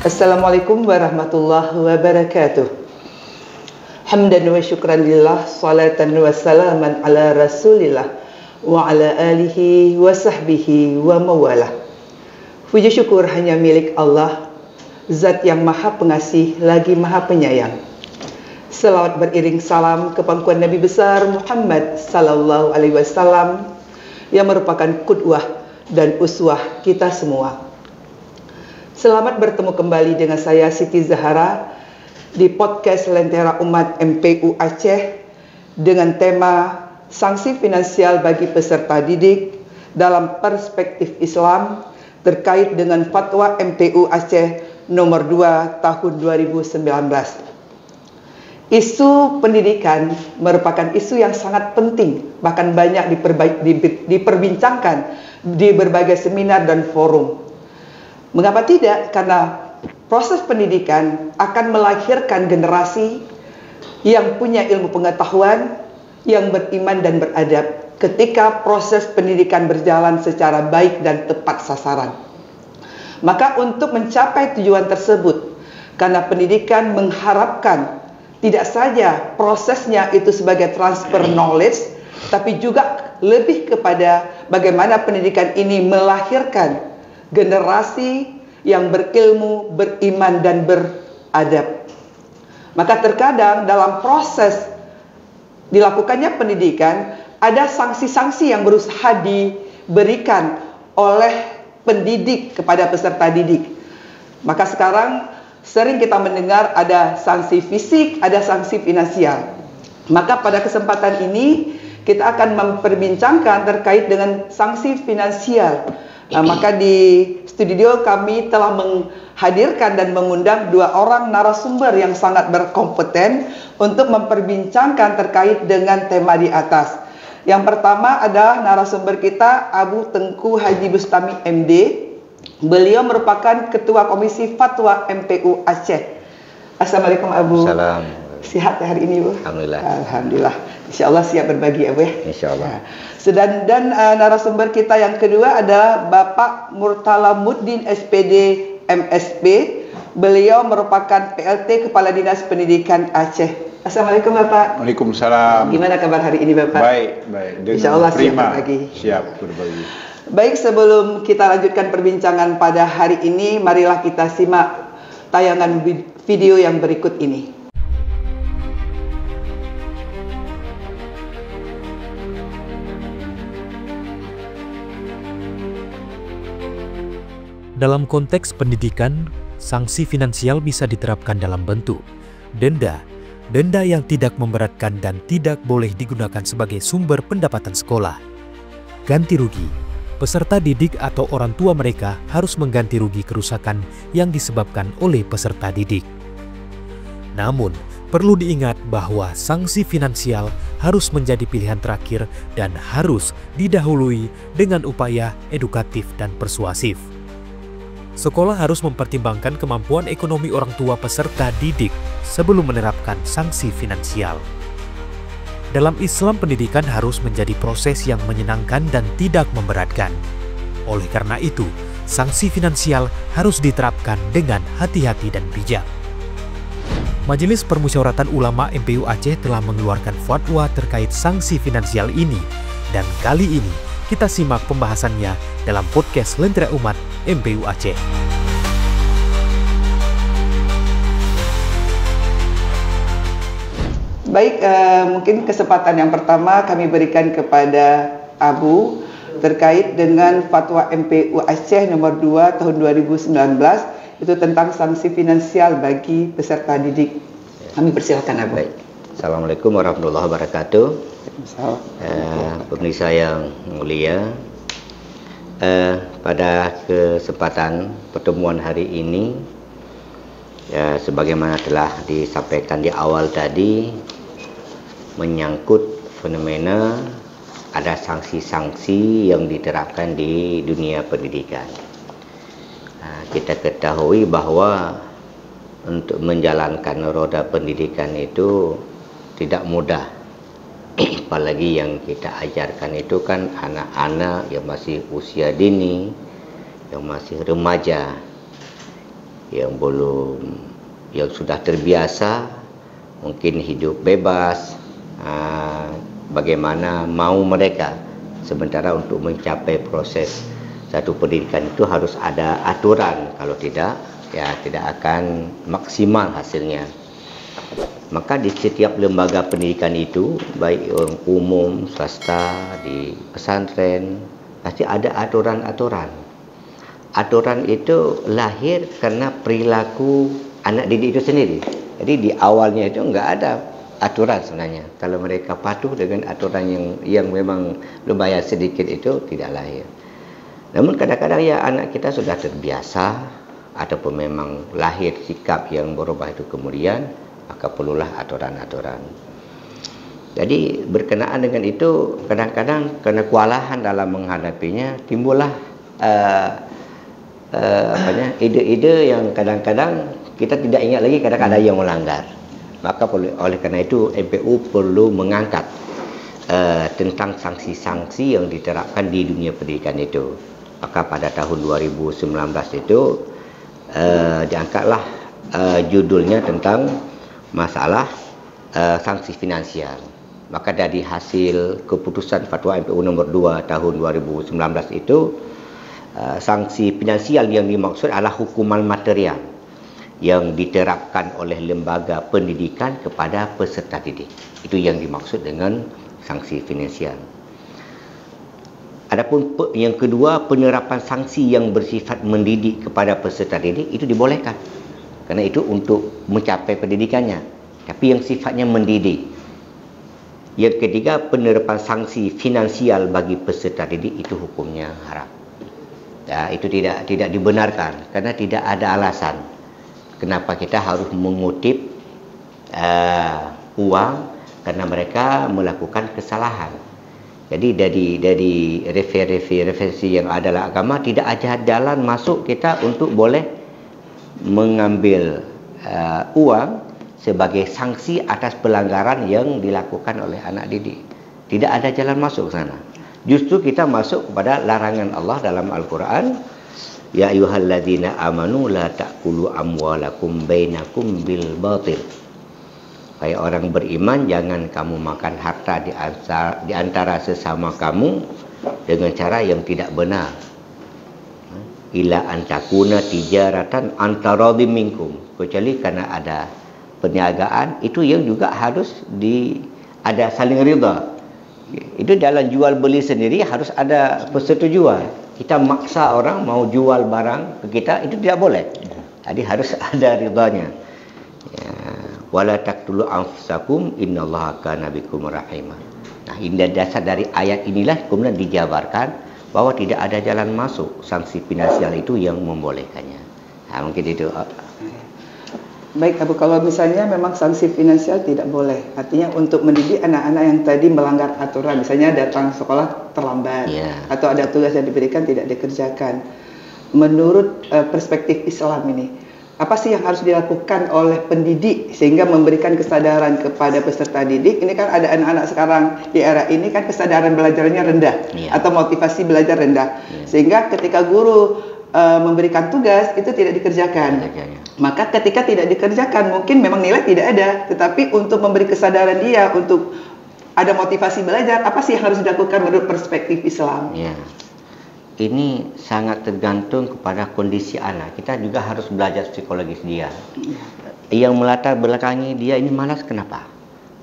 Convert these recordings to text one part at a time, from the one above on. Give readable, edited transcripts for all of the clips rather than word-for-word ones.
Assalamualaikum warahmatullahi wabarakatuh. Hamdan wa syukran lillah, salatan wa salaman ala rasulillah wa ala alihi wa sahbihi wa mawalah. Puji syukur hanya milik Allah, Zat yang maha pengasih lagi maha penyayang. Selawat beriring salam ke pangkuan Nabi besar Muhammad sallallahu alaihi wasallam yang merupakan qudwah dan uswah kita semua. Selamat bertemu kembali dengan saya Siti Zahara di podcast Lentera Umat MPU Aceh dengan tema sanksi finansial bagi peserta didik dalam perspektif Islam terkait dengan fatwa MPU Aceh nomor 2 tahun 2019. Isu pendidikan merupakan isu yang sangat penting, bahkan banyak diperbincangkan di berbagai seminar dan forum. Mengapa tidak? Karena proses pendidikan akan melahirkan generasi yang punya ilmu pengetahuan, yang beriman dan beradab ketika proses pendidikan berjalan secara baik dan tepat sasaran. Maka untuk mencapai tujuan tersebut, karena pendidikan mengharapkan tidak saja prosesnya itu sebagai transfer knowledge, tapi juga lebih kepada bagaimana pendidikan ini melahirkan generasi yang berilmu, beriman, dan beradab. Maka terkadang dalam proses dilakukannya pendidikan, ada sanksi-sanksi yang berusaha diberikan oleh pendidik kepada peserta didik. Maka sekarang sering kita mendengar ada sanksi fisik, ada sanksi finansial. Maka pada kesempatan ini kita akan memperbincangkan terkait dengan sanksi finansial. Maka di studio kami telah menghadirkan dan mengundang dua orang narasumber yang sangat berkompeten untuk memperbincangkan terkait dengan tema di atas. Yang pertama adalah narasumber kita Abu Tengku Haji Bustami MD. Beliau merupakan Ketua Komisi Fatwa MPU Aceh. Assalamualaikum Abu. Salam. Sehat hari ini Bu? Alhamdulillah. Alhamdulillah. InsyaAllah siap berbagi Abu ya? InsyaAllah. Dan narasumber kita yang kedua adalah Bapak Murtala Muddin SPD MSP. Beliau merupakan PLT Kepala Dinas Pendidikan Aceh. Assalamualaikum Bapak. Waalaikumsalam. Gimana kabar hari ini Bapak? Baik. InsyaAllah siap berbagi. Siap berbagi. Baik, sebelum kita lanjutkan perbincangan pada hari ini, marilah kita simak tayangan video yang berikut ini. Dalam konteks pendidikan, sanksi finansial bisa diterapkan dalam bentuk denda yang tidak memberatkan dan tidak boleh digunakan sebagai sumber pendapatan sekolah. Ganti rugi, peserta didik atau orang tua mereka harus mengganti rugi kerusakan yang disebabkan oleh peserta didik. Namun, perlu diingat bahwa sanksi finansial harus menjadi pilihan terakhir dan harus didahului dengan upaya edukatif dan persuasif. Sekolah harus mempertimbangkan kemampuan ekonomi orang tua peserta didik sebelum menerapkan sanksi finansial. Dalam Islam, pendidikan harus menjadi proses yang menyenangkan dan tidak memberatkan. Oleh karena itu, sanksi finansial harus diterapkan dengan hati-hati dan bijak. Majelis Permusyawaratan Ulama MPU Aceh telah mengeluarkan fatwa terkait sanksi finansial ini, dan kali ini kita simak pembahasannya dalam podcast Lentera Umat MPU Aceh. Baik, mungkin kesempatan yang pertama kami berikan kepada Abu terkait dengan fatwa MPU Aceh nomor 2 tahun 2019 itu tentang sanksi finansial bagi peserta didik. Kami persilakan Abu. Baik. Assalamualaikum warahmatullahi wabarakatuh. Pemirsa yang mulia, pada kesempatan pertemuan hari ini, ya, sebagaimana telah disampaikan di awal tadi, menyangkut fenomena ada sanksi-sanksi yang diterapkan di dunia pendidikan. Kita ketahui bahwa untuk menjalankan roda pendidikan itu tidak mudah. Apalagi yang kita ajarkan itu kan anak-anak yang masih usia dini, yang masih remaja. yang sudah terbiasa mungkin hidup bebas, bagaimana mau mereka. Sementara untuk mencapai proses satu pendidikan itu harus ada aturan, kalau tidak ya tidak akan maksimal hasilnya. Maka di setiap lembaga pendidikan itu, baik umum, swasta, di pesantren, pasti ada aturan-aturan. Aturan itu lahir karena perilaku anak didik itu sendiri. Jadi di awalnya itu enggak ada aturan sebenarnya. Kalau mereka patuh dengan aturan yang memang lumayan sedikit itu tidak lahir. Namun kadang-kadang ya anak kita sudah terbiasa ataupun memang lahir sikap yang berubah itu kemudian, maka perlulah aturan-aturan. Jadi berkenaan dengan itu, kadang-kadang karena kewalahan dalam menghadapinya, timbullah ide-ide yang kadang-kadang kita tidak ingat lagi, kadang-kadang ada yang melanggar. Maka oleh karena itu MPU perlu mengangkat tentang sanksi-sanksi yang diterapkan di dunia pendidikan itu. Maka pada tahun 2019 itu diangkatlah judulnya tentang masalah sanksi finansial. Maka dari hasil keputusan Fatwa MPU nomor 2 tahun 2019 itu, sanksi finansial yang dimaksud adalah hukuman material yang diterapkan oleh lembaga pendidikan kepada peserta didik. Itu yang dimaksud dengan sanksi finansial. Adapun yang kedua, penerapan sanksi yang bersifat mendidik kepada peserta didik itu dibolehkan. Karena itu untuk mencapai pendidikannya. Tapi yang sifatnya mendidik. Yang ketiga, penerapan sanksi finansial bagi peserta didik itu hukumnya haram. Ya, itu tidak dibenarkan karena tidak ada alasan kenapa kita harus mengutip uang karena mereka melakukan kesalahan. Jadi dari referensi yang ada dalam agama, tidak ada jalan masuk kita untuk boleh mengambil uang sebagai sanksi atas pelanggaran yang dilakukan oleh anak didik. Tidak ada jalan masuk ke sana. Justru kita masuk kepada larangan Allah dalam Al-Quran. Ya ayyuhalladzina amanu la ta'kulu amwalakum bainakum bil batil. Hai orang beriman, jangan kamu makan harta di antara sesama kamu dengan cara yang tidak benar. Ila antakuna tijaratan antaradhim minkum. Kecuali karena ada perniagaan, itu yang juga harus ada saling ridha. Itu dalam jual beli sendiri harus ada persetujuan. Kita maksa orang mau jual barang ke kita, itu tidak boleh. Jadi harus ada ridhanya. Ya, wala taqtulu anfusakum innallaha kana bikum rahimah. Nah, indah dasar dari ayat inilah kemudian dijabarkan bahwa tidak ada jalan masuk sanksi finansial itu yang membolehkannya. Nah, mungkin itu. Baik Abu, kalau misalnya memang sanksi finansial tidak boleh, artinya untuk mendidik anak-anak yang tadi melanggar aturan, misalnya datang sekolah terlambat, atau ada tugas yang diberikan tidak dikerjakan. Menurut perspektif Islam ini, apa sih yang harus dilakukan oleh pendidik sehingga memberikan kesadaran kepada peserta didik? Ini kan ada anak-anak sekarang di era ini kan kesadaran belajarnya rendah, atau motivasi belajar rendah, sehingga ketika guru memberikan tugas itu tidak dikerjakan. Maka ketika tidak dikerjakan mungkin memang nilai tidak ada, tetapi untuk memberi kesadaran dia untuk ada motivasi belajar, apa sih yang harus dilakukan menurut perspektif Islam? Ya. Ini sangat tergantung kepada kondisi anak. Kita juga harus belajar psikologis dia. Yang melatar belakangi dia ini malas, kenapa?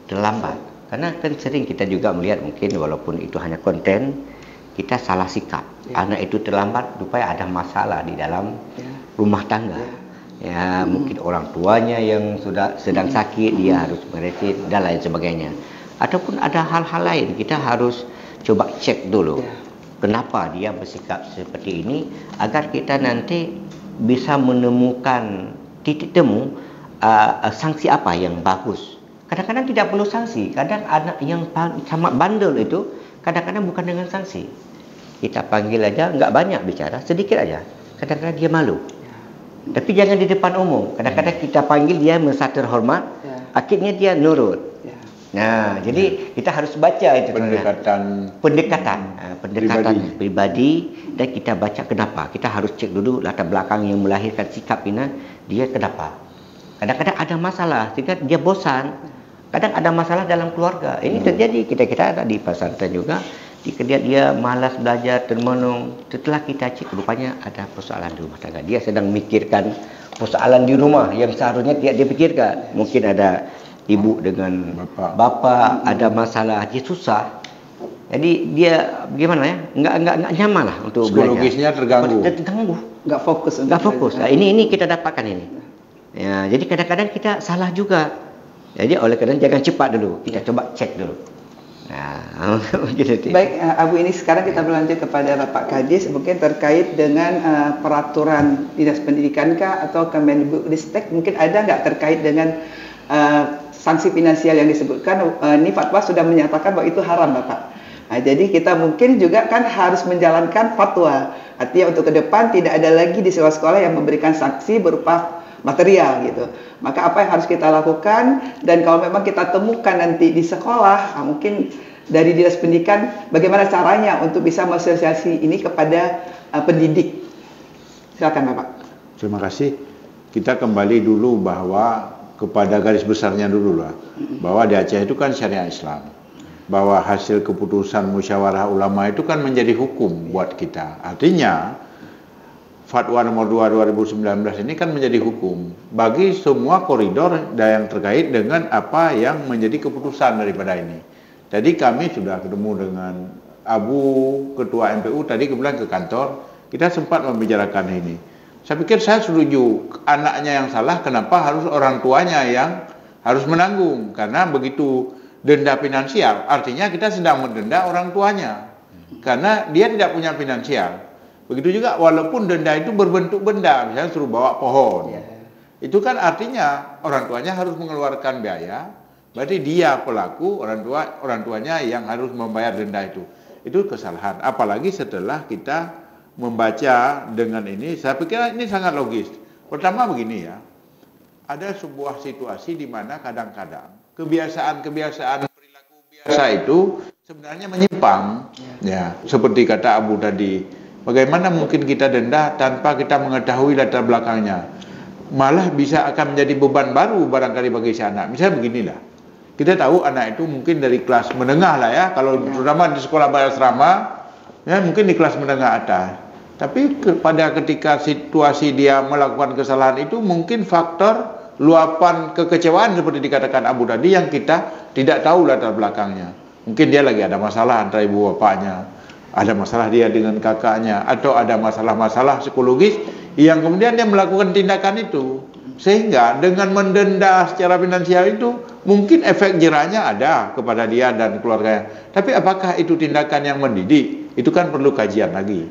Terlambat. Karena kan sering kita juga melihat, mungkin walaupun itu hanya konten, kita salah sikap. Anak itu terlambat supaya ada masalah di dalam rumah tangga. Ya, mungkin orang tuanya yang sudah sedang sakit, dia harus meretreat dan lain sebagainya. Ataupun ada hal-hal lain, kita harus coba cek dulu. Kenapa dia bersikap seperti ini, agar kita nanti bisa menemukan titik temu sanksi apa yang bagus. Kadang-kadang tidak perlu sanksi. Kadang anak yang sangat bandel itu kadang-kadang bukan dengan sanksi. Kita panggil aja, nggak banyak bicara, sedikit aja. Kadang-kadang dia malu. Tapi jangan di depan umum. Kadang-kadang kita panggil dia merasa terhormat, akhirnya dia nurut. Nah, jadi kita harus baca itu pendekatan pribadi, dan kita baca kenapa. Kita harus cek dulu latar belakang yang melahirkan sikap ini dia kenapa? Kadang-kadang ada masalah sehingga dia bosan. Kadang ada masalah dalam keluarga. Ini terjadi, kita ada di pesantren juga. Dia malas belajar, termenung. Setelah kita cek, rupanya ada persoalan di rumah tangga. Dia sedang mikirkan persoalan di rumah yang seharusnya tidak dia pikirkan. Mungkin ada ibu dengan bapak ada masalah, dia susah. Jadi dia gimana ya? Enggak nyaman lah untuk psikologisnya belajar. terganggu. Enggak fokus. Enggak fokus. Nah, ini kita dapatkan ini. Ya, jadi kadang-kadang kita salah juga. Jadi oleh karena jangan cepat dulu, kita coba cek dulu. Nah, baik, Abu, ini sekarang kita berlanjut kepada Bapak Kadis, mungkin terkait dengan peraturan Dinas Pendidikan kah atau Kemendikbudristek, mungkin ada nggak terkait dengan sanksi finansial yang disebutkan? Ini fatwa sudah menyatakan bahwa itu haram, Bapak. Nah, jadi kita mungkin juga kan harus menjalankan fatwa. Artinya untuk ke depan tidak ada lagi di sekolah-sekolah yang memberikan sanksi berupa material gitu. Maka apa yang harus kita lakukan, dan kalau memang kita temukan nanti di sekolah, mungkin dari Dinas Pendidikan bagaimana caranya untuk bisa mensosialisasi ini kepada pendidik. Silakan Bapak. Terima kasih. Kita kembali dulu bahwa kepada garis besarnya dulu lah, bahwa di Aceh itu kan syariat Islam, bahwa hasil keputusan musyawarah ulama itu kan menjadi hukum buat kita. Artinya Fatwa nomor 2 2019 ini kan menjadi hukum bagi semua koridor yang terkait dengan apa yang menjadi keputusan daripada ini. Jadi kami sudah ketemu dengan Abu, Ketua MPU, tadi kemudian ke kantor, kita sempat membicarakan ini. Saya pikir saya setuju, anaknya yang salah, kenapa harus orang tuanya yang harus menanggung? Karena begitu denda finansial, artinya kita sedang mendenda orang tuanya. Karena dia tidak punya finansial. Begitu juga walaupun denda itu berbentuk benda, misalnya suruh bawa pohon. Itu kan artinya orang tuanya harus mengeluarkan biaya, berarti dia pelaku, orang tuanya yang harus membayar denda itu. Itu kesalahan. Apalagi setelah kita membaca dengan ini, saya pikir ini sangat logis. Pertama begini ya, ada sebuah situasi di mana kadang-kadang kebiasaan-kebiasaan perilaku biasa itu sebenarnya menyimpang. Ya, seperti kata Abu tadi. Bagaimana mungkin kita denda tanpa kita mengetahui latar belakangnya? Malah bisa akan menjadi beban baru barangkali bagi si anak. Misalnya beginilah, kita tahu anak itu mungkin dari kelas menengah lah ya, kalau terutama di sekolah berasrama, ya mungkin di kelas menengah atas. Tapi pada ketika situasi dia melakukan kesalahan itu mungkin faktor luapan kekecewaan seperti dikatakan Abu tadi yang kita tidak tahu latar belakangnya. Mungkin dia lagi ada masalah antara ibu bapaknya, ada masalah dia dengan kakaknya, atau ada masalah-masalah psikologis yang kemudian dia melakukan tindakan itu. Sehingga dengan mendenda secara finansial itu mungkin efek jerahnya ada kepada dia dan keluarganya. Tapi apakah itu tindakan yang mendidik? Itu kan perlu kajian lagi.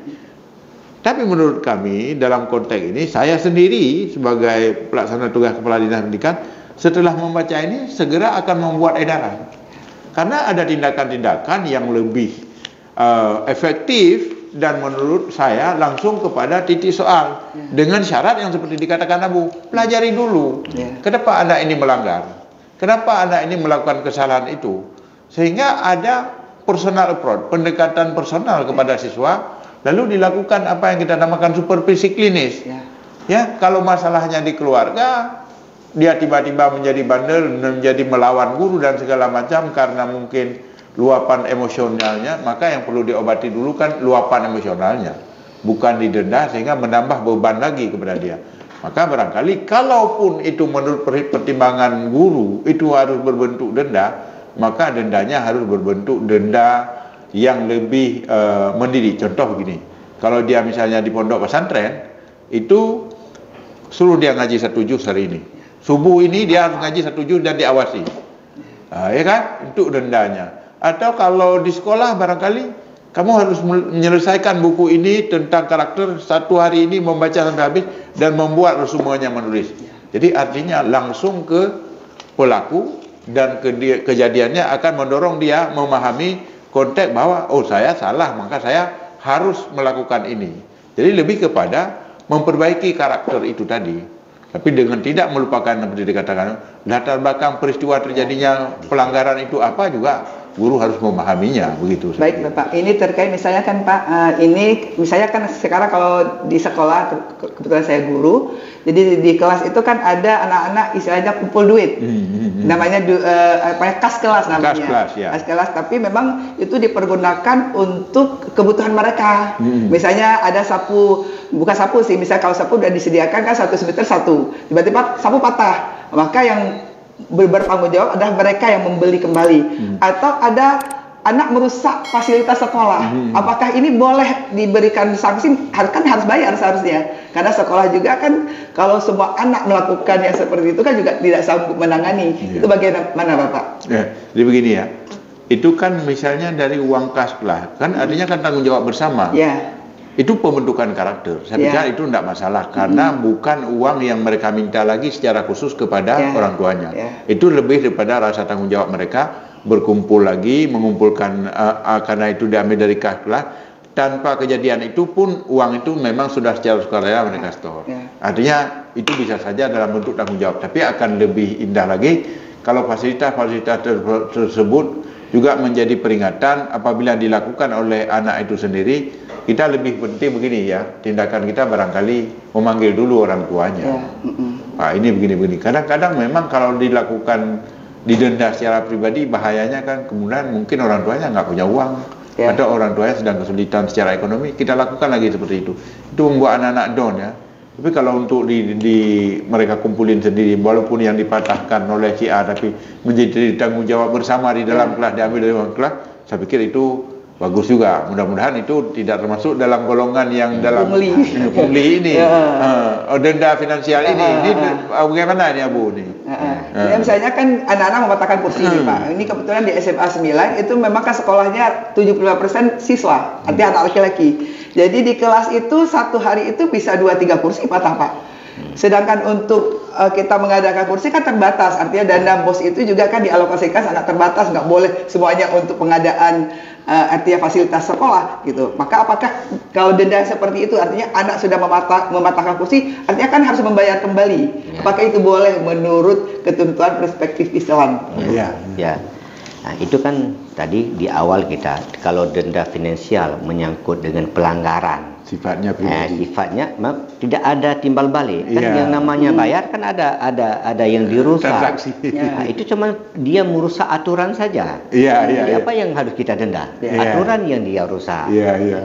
Tapi menurut kami dalam konteks ini, saya sendiri sebagai pelaksana tugas Kepala Dinas Pendidikan setelah membaca ini segera akan membuat edaran. Karena ada tindakan-tindakan yang lebih efektif dan menurut saya langsung kepada titik soal dengan syarat yang seperti dikatakan Abu, pelajari dulu kenapa anak ini melanggar, kenapa anak ini melakukan kesalahan itu, sehingga ada personal approach, pendekatan personal kepada siswa, lalu dilakukan apa yang kita namakan supervisi klinis. Ya, kalau masalahnya di keluarga, dia tiba-tiba menjadi bandel, menjadi melawan guru dan segala macam karena mungkin luapan emosionalnya, maka yang perlu diobati dulu kan luapan emosionalnya, bukan didenda sehingga menambah beban lagi kepada dia. Maka barangkali kalaupun itu menurut pertimbangan guru itu harus berbentuk denda, maka dendanya harus berbentuk denda yang lebih mendidik. Contoh begini, kalau dia misalnya di pondok pesantren, itu suruh dia ngaji 1 juz hari ini, subuh ini dia harus ngaji 1 juz dan diawasi, ya kan, untuk dendanya. Atau kalau di sekolah barangkali kamu harus menyelesaikan buku ini tentang karakter, 1 hari ini membaca sampai habis dan membuat resumenya menulis. Jadi artinya langsung ke pelaku dan kejadiannya akan mendorong dia memahami konteks bahwa oh saya salah maka saya harus melakukan ini. Jadi lebih kepada memperbaiki karakter itu tadi. Tapi dengan tidak melupakan seperti dikatakan latar belakang peristiwa terjadinya pelanggaran itu apa juga guru harus memahaminya begitu. Baik Bapak, ini terkait misalnya kan Pak, ini misalnya kan sekarang kalau di sekolah, kebetulan saya guru, jadi di kelas itu kan ada anak-anak istilahnya kumpul duit, namanya kas kelas namanya. Kas kelas, ya. Kas kelas, tapi memang itu dipergunakan untuk kebutuhan mereka. Misalnya ada sapu, bukan sapu sih, misalnya kalau sapu udah disediakan kan 1 semester 1, tiba-tiba sapu patah, maka yang bertanggung jawab adalah mereka yang membeli kembali. Atau ada anak merusak fasilitas sekolah, apakah ini boleh diberikan sanksi? Kan harus bayar seharusnya, karena sekolah juga kan kalau semua anak melakukan yang seperti itu kan juga tidak sanggup menangani. Itu bagaimana Bapak? Ya, jadi begini ya, itu kan misalnya dari uang kas kelas, kan artinya kan tanggung jawab bersama. Ya. Itu pembentukan karakter. Saya pikir itu tidak masalah karena bukan uang yang mereka minta lagi secara khusus kepada orang tuanya. Itu lebih daripada rasa tanggung jawab mereka berkumpul lagi, mengumpulkan karena itu diambil dari kas kelas. Tanpa kejadian itu pun uang itu memang sudah secara sukarela mereka store. Artinya itu bisa saja dalam bentuk tanggung jawab. Tapi akan lebih indah lagi kalau fasilitas-fasilitas tersebut juga menjadi peringatan apabila dilakukan oleh anak itu sendiri. Kita lebih penting begini ya, tindakan kita barangkali memanggil dulu orang tuanya. Nah, ini begini-begini. Kadang-kadang memang kalau dilakukan didenda secara pribadi, bahayanya kan kemudian mungkin orang tuanya nggak punya uang, atau orang tuanya sedang kesulitan secara ekonomi. Kita lakukan lagi seperti itu. Itu membuat anak-anak down ya. Tapi kalau untuk mereka kumpulin sendiri, walaupun yang dipatahkan oleh si A, tapi menjadi tanggung jawab bersama di dalam kelas, diambil dari uang kelas, saya pikir itu bagus juga. Mudah-mudahan itu tidak termasuk dalam golongan yang dalam pungli ini, denda finansial ini. Ini bagaimana ini Abu nih? Ya, misalnya kan anak-anak mematahkan kursi nih Pak. Ini kebetulan di SMA 9 itu memang kan sekolahnya 75% siswa, artinya anak laki-laki. Jadi di kelas itu satu hari itu bisa 2-3 kursi patah Pak. Sedangkan untuk kita mengadakan kursi kan terbatas, artinya dana BOS itu juga kan dialokasikan sangat terbatas, nggak boleh semuanya untuk pengadaan artinya fasilitas sekolah gitu. Maka apakah kalau denda seperti itu artinya anak sudah mematahkan kursi, artinya kan harus membayar kembali. Apakah itu boleh menurut ketentuan perspektif Islam? Ya. Nah, itu kan tadi di awal kita, kalau denda finansial menyangkut dengan pelanggaran sifatnya pribadi. Sifatnya tidak ada timbal balik. Kan yang namanya bayar kan ada yang dirusak. Transaksi. Nah, itu cuma dia merusak aturan saja. Apa yang harus kita denda? Aturan yang dia rusak.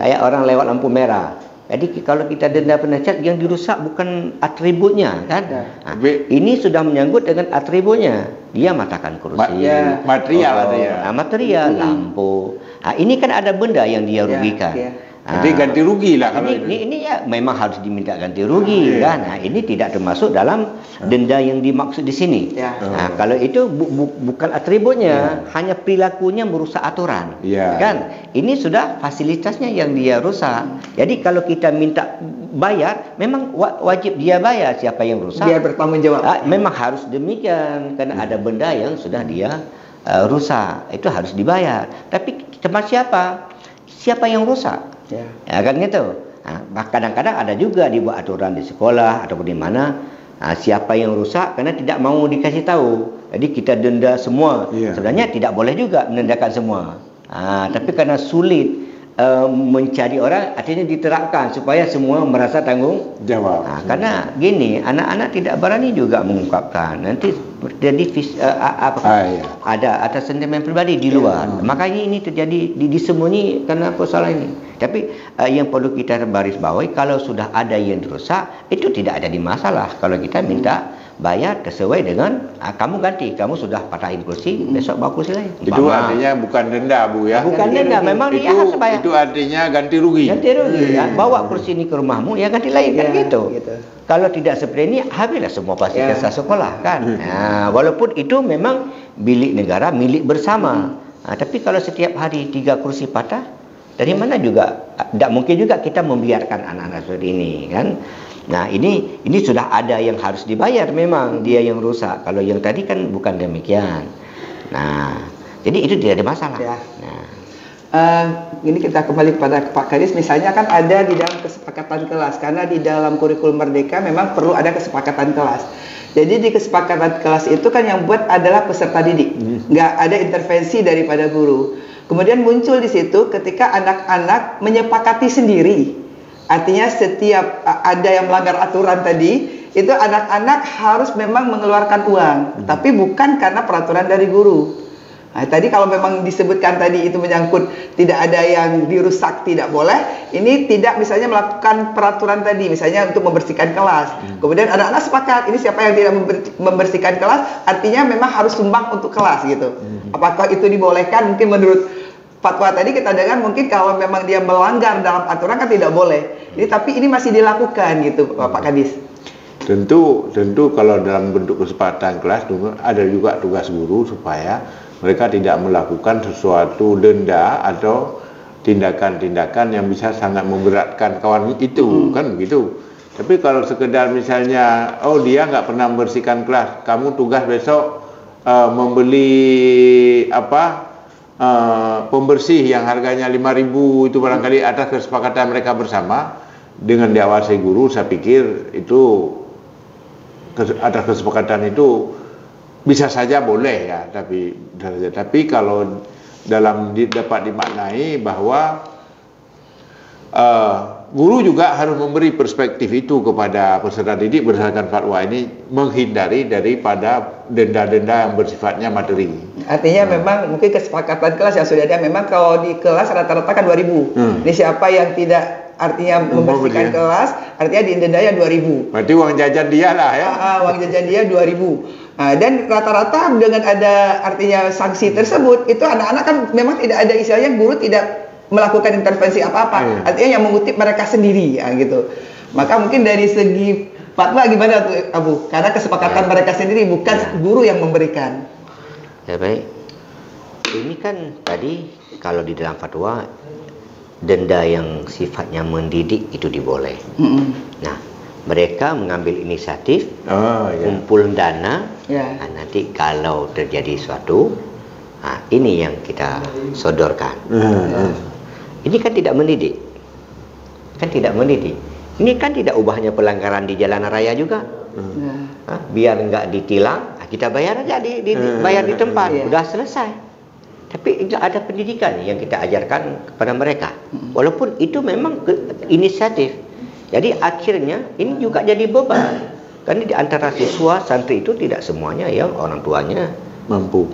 Kayak orang lewat lampu merah. Jadi kalau kita denda penasihat, yang dirusak bukan atributnya kan. Nah, ini sudah menyangkut dengan atributnya. Dia matahkan kursi, material material, lampu. Nah, ini kan ada benda yang dia rugikan. Jadi ganti rugi lah kalau ini ya memang harus diminta ganti rugi kan. Nah, ini tidak termasuk dalam denda yang dimaksud di sini. Nah, kalau itu bukan atributnya, hanya perilakunya merusak aturan. Kan? Ini sudah fasilitasnya yang dia rusak. Jadi kalau kita minta bayar, memang wajib dia bayar. Siapa yang rusak? Dia bertanggung jawab. Memang harus demikian karena ada benda yang sudah dia rusak. Itu harus dibayar. Tapi sama siapa? Siapa yang rusak? Ya kan gitu. Nah, kadang-kadang ada juga dibuat aturan di sekolah ataupun di mana siapa yang rusak karena tidak mau dikasih tahu. Jadi kita denda semua. Sebenarnya tidak boleh juga mendendakan semua. Tapi karena sulit mencari orang, artinya diterapkan supaya semua merasa tanggung jawab. Karena gini, anak-anak tidak berani juga mengungkapkan. Nanti terjadi ada sentimen pribadi di luar. Makanya ini terjadi disembunyi karena persoalan ini. Tapi yang perlu kita baris bawahi, kalau sudah ada yang dirusak, itu tidak ada di masalah. Kalau kita minta bayar sesuai dengan kamu ganti, kamu sudah patahin kursi, besok bawa kursi lain. Itu artinya bukan denda Bu ya. Bukan denda, memang dia harus bayar. Itu artinya ganti rugi. Ganti rugi. Bawa kursi ini ke rumahmu, ya ganti lain kan gitu. Kalau tidak seperti ini, habislah semua fasilitas sekolah kan. Nah, walaupun itu memang milik negara, milik bersama. Tapi kalau setiap hari 3 kursi patah, dari mana juga tidak mungkin juga kita membiarkan anak-anak seperti ini kan. Nah, ini sudah ada yang harus dibayar, memang dia yang rusak. Kalau yang tadi kan bukan demikian. Nah, jadi itu tidak ada masalah. Ya. Nah. Ini kita kembali kepada Pak Kadis, misalnya kan ada di dalam kesepakatan kelas, karena di dalam kurikulum Merdeka memang perlu ada kesepakatan kelas. Jadi di kesepakatan kelas itu kan yang buat adalah peserta didik, nggak ada intervensi daripada guru. Kemudian muncul di situ ketika anak-anak menyepakati sendiri, artinya setiap ada yang melanggar aturan tadi, itu anak-anak harus memang mengeluarkan uang, tapi bukan karena peraturan dari guru. Nah, tadi kalau memang disebutkan tadi itu menyangkut tidak ada yang dirusak, tidak boleh. Ini tidak misalnya melakukan peraturan tadi, misalnya untuk membersihkan kelas. Kemudian anak-anak sepakat, ini siapa yang tidak membersihkan kelas, artinya memang harus sumbang untuk kelas gitu. Apakah itu dibolehkan? Mungkin menurut fatwa tadi kita dengar mungkin kalau memang dia melanggar dalam aturan kan tidak boleh. Jadi tapi ini masih dilakukan gitu, Pak Kadis. Tentu kalau dalam bentuk kesepakatan kelas ada juga tugas guru supaya mereka tidak melakukan sesuatu denda atau tindakan-tindakan yang bisa sangat memberatkan kawan itu, kan begitu. Tapi kalau sekedar misalnya, oh dia nggak pernah membersihkan kelas, kamu tugas besok membeli pembersih yang harganya 5.000 itu barangkali atas kesepakatan mereka bersama dengan diawasi guru, saya pikir itu atas kesepakatan itu bisa saja boleh ya, tapi kalau dapat dimaknai bahwa guru juga harus memberi perspektif itu kepada peserta didik berdasarkan fatwa ini, menghindari daripada denda-denda yang bersifatnya materi. Artinya memang mungkin kesepakatan kelas yang sudah ada, memang kalau di kelas rata-rata kan 2.000. Ini siapa yang tidak artinya membersihkan kelas, artinya didendanya 2.000. Berarti uang jajan dia lah ya. Uang jajan dia 2.000. Dan rata-rata dengan ada artinya sanksi tersebut, itu anak-anak kan memang tidak ada istilahnya guru tidak melakukan intervensi apa-apa. Artinya yang mengutip mereka sendiri ya gitu. Maka mungkin dari segi fatwa gimana tuh Abu? Karena kesepakatan mereka sendiri, bukan guru yang memberikan. Ya baik. Ini kan tadi kalau di dalam fatwa denda yang sifatnya mendidik itu diboleh. Nah, mereka mengambil inisiatif, kumpul dana. Nah, nanti kalau terjadi suatu, ini yang kita sodorkan. Ini kan tidak mendidik, Ini kan tidak ubahnya pelanggaran di jalan raya juga. Biar nggak ditilang, kita bayar aja bayar di tempat, udah selesai. Tapi tidak ada pendidikan yang kita ajarkan kepada mereka. Walaupun itu memang inisiatif. Jadi akhirnya ini juga jadi beban. Karena di antara siswa santri itu tidak semuanya yang orang tuanya mampu.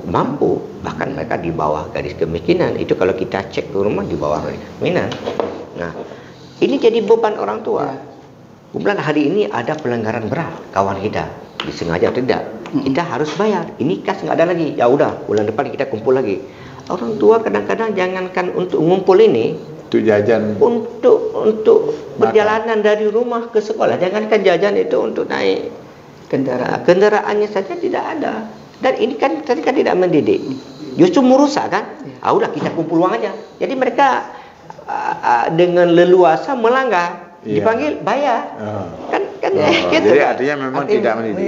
Bahkan mereka di bawah garis kemiskinan. Itu kalau kita cek ke rumah di bawah garis kemiskinan. Nah, ini jadi beban orang tua. Kemudian hari ini ada pelanggaran berat kawan kita, disengaja atau tidak, kita harus bayar. Ini kas nggak ada lagi. Ya udah, bulan depan kita kumpul lagi. Orang tua kadang-kadang jangankan untuk ngumpul ini, untuk jajan, untuk perjalanan dari rumah ke sekolah, jangankan jajan itu untuk naik kendaraannya saja tidak ada. Dan ini kan tadi kan tidak mendidik, justru merusak kan. Udah kita kumpul uang aja. Jadi mereka dengan leluasa melanggar, dipanggil bayar. Gitu. Jadi artinya memang tidak mendidik.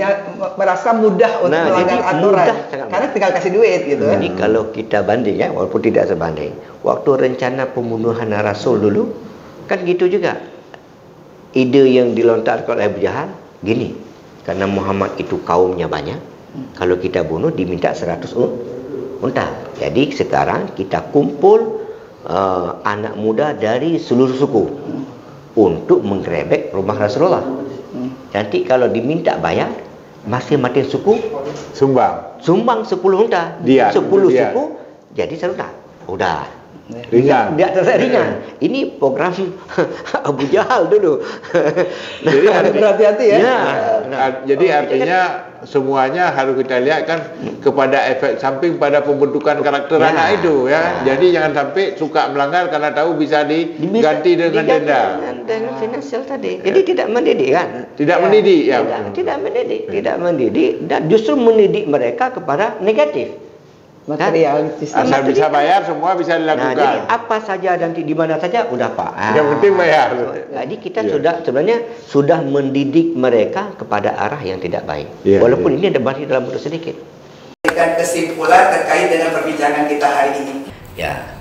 Merasa mudah untuk melanggar aturan. Karena tinggal kasih duit gitu. Jadi kalau kita banding ya, walaupun tidak sebanding, waktu rencana pembunuhan Rasul dulu kan gitu juga. Ide yang dilontarkan oleh Abu Jahal gini, karena Muhammad itu kaumnya banyak, kalau kita bunuh diminta 100 unta. Jadi sekarang kita kumpul anak muda dari seluruh suku untuk menggerebek rumah Rasulullah. Nanti kalau diminta bayar, masing-masing suku sumbang 10 unta. 10 suku jadi 1 unta. Udah. Ringan. Ringan. Ini program Abu Jahal dulu. Jadi berhati-hati ya. Jadi artinya semuanya harus kita lihat kan kepada efek samping pada pembentukan karakter anak itu ya. Jadi jangan sampai suka melanggar karena tahu bisa diganti dengan denda. Dengan finansial tadi. Jadi tidak mendidik kan? Tidak mendidik ya. Tidak mendidik dan justru mendidik mereka kepada negatif. Materialistis. Asal bisa bayar semua bisa dilakukan. Nah, jadi apa saja dan di mana saja udah Pak. Yang penting bayar. Jadi kita sebenarnya sudah mendidik mereka kepada arah yang tidak baik. Walaupun ini ada masih dalam bentuk sedikit. Berikan kesimpulan terkait dengan perbincangan kita hari ini. Ya.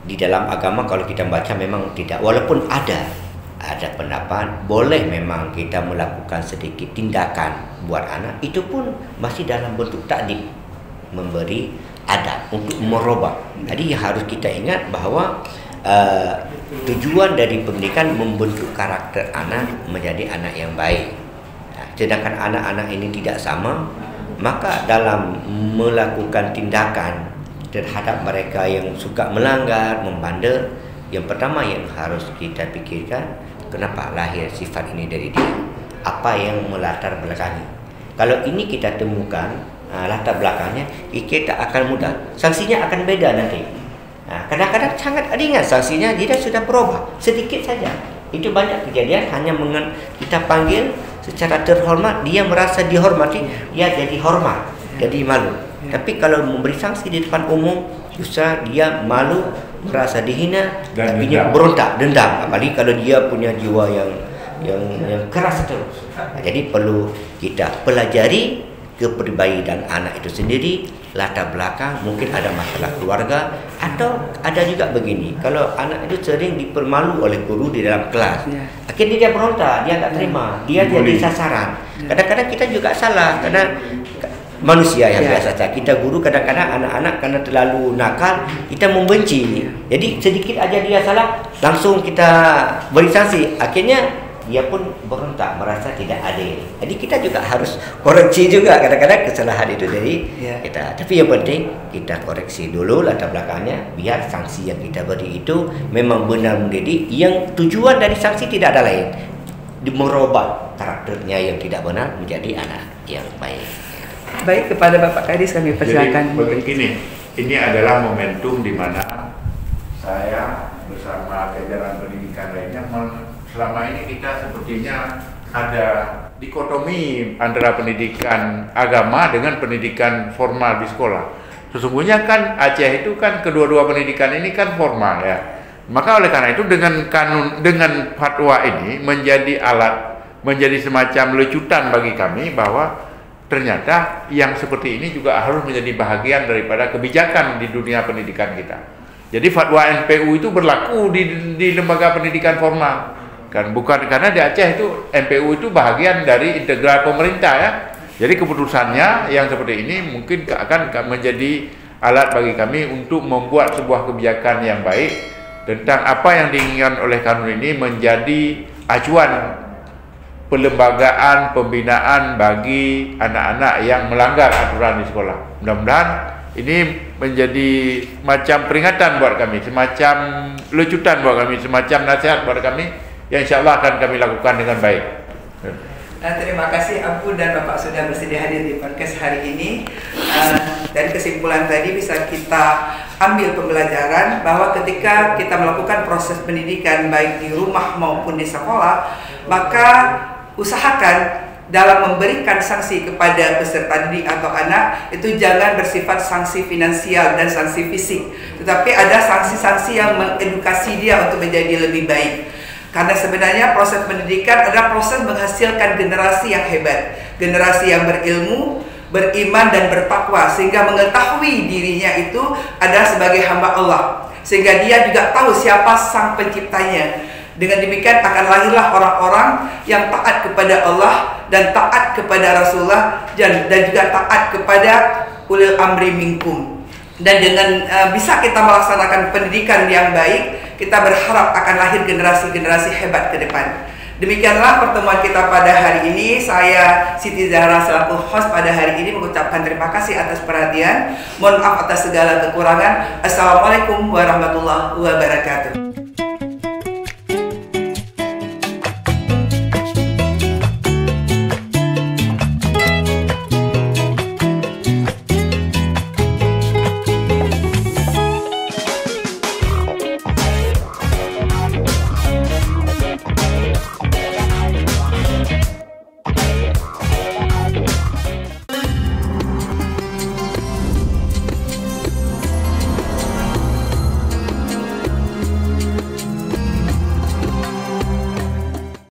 di dalam agama kalau kita baca memang tidak, walaupun ada pendapat boleh memang kita melakukan sedikit tindakan buat anak, itu pun masih dalam bentuk takdib, memberi adab untuk merubah. Jadi harus kita ingat bahawa tujuan dari pendidikan membentuk karakter anak menjadi anak yang baik. Sedangkan anak-anak ini tidak sama, maka dalam melakukan tindakan terhadap mereka yang suka melanggar, membandel, yang pertama yang harus kita pikirkan, kenapa lahir sifat ini dari dia? Apa yang melatar belakangi? Kalau ini kita temukan latar belakangnya, kita akan mudah. Sanksinya akan beda nanti. Kadang-kadang sangat ringan sanksinya, dia sudah berubah sedikit saja. Itu banyak kejadian hanya kita panggil secara terhormat, dia merasa dihormati, dia jadi hormat, jadi malu. Tapi kalau memberi sanksi di depan umum, justru dia malu, merasa dihina, tapi dia berontak, dendam. Apalagi kalau dia punya jiwa yang keras itu. Jadi perlu kita pelajari kepribadian anak itu sendiri, latar belakang, mungkin ada masalah keluarga, atau ada juga begini, kalau anak itu sering dipermalu oleh guru di dalam kelas, akhirnya dia berontak, dia tak terima, dia jadi sasaran. Kadang-kadang kita juga salah, karena manusia yang biasa saja. Kita guru kadang-kadang anak-anak karena terlalu nakal, kita membenci. Jadi sedikit aja dia salah, langsung kita beri sanksi. Akhirnya dia pun berontak, merasa tidak adil. Jadi kita juga harus koreksi juga kadang-kadang kesalahan itu dari kita. Tapi yang penting kita koreksi dulu latar belakangnya, biar sanksi yang kita beri itu memang benar mendidik. Yang tujuan dari sanksi tidak ada lain, merubah karakternya yang tidak benar menjadi anak yang baik. Baik, kepada Bapak Kadis kami persilakan. Jadi begini, ini adalah momentum di mana saya bersama jajaran pendidikan lainnya, selama ini kita sepertinya ada dikotomi antara pendidikan agama dengan pendidikan formal di sekolah. Sesungguhnya kan Aceh itu kan kedua-dua pendidikan ini kan formal ya. Maka oleh karena itu dengan fatwa ini menjadi alat, menjadi semacam lecutan bagi kami bahwa ternyata yang seperti ini juga harus menjadi bahagian daripada kebijakan di dunia pendidikan kita. Jadi fatwa NPU itu berlaku di lembaga pendidikan formal. Kan bukan karena di Aceh itu NPU itu bahagian dari integral pemerintah ya. Jadi keputusannya yang seperti ini mungkin akan menjadi alat bagi kami untuk membuat sebuah kebijakan yang baik tentang apa yang diinginkan oleh kanun ini menjadi acuan pelembagaan pembinaan bagi anak-anak yang melanggar aturan di sekolah. Mudah-mudahan ini menjadi macam peringatan buat kami, semacam lecutan buat kami, semacam nasihat buat kami yang insya Allah akan kami lakukan dengan baik. Terima kasih Abu dan Bapak sudah bersedia hadir di podcast hari ini. Dari kesimpulan tadi bisa kita ambil pembelajaran bahwa ketika kita melakukan proses pendidikan baik di rumah maupun di sekolah, maka usahakan dalam memberikan sanksi kepada peserta didik atau anak itu jangan bersifat sanksi finansial dan sanksi fisik, tetapi ada sanksi-sanksi yang mengedukasi dia untuk menjadi lebih baik. Karena sebenarnya proses pendidikan adalah proses menghasilkan generasi yang hebat, generasi yang berilmu, beriman dan bertakwa, sehingga mengetahui dirinya itu adalah sebagai hamba Allah, sehingga dia juga tahu siapa sang penciptanya. Dengan demikian akan lahirlah orang-orang yang taat kepada Allah dan taat kepada Rasulullah dan juga taat kepada ulil amri minkum. Dan dengan bisa kita melaksanakan pendidikan yang baik, kita berharap akan lahir generasi-generasi hebat ke depan. Demikianlah pertemuan kita pada hari ini. Saya Siti Zahra selaku host pada hari ini mengucapkan terima kasih atas perhatian. Mohon maaf atas segala kekurangan. Assalamualaikum warahmatullahi wabarakatuh.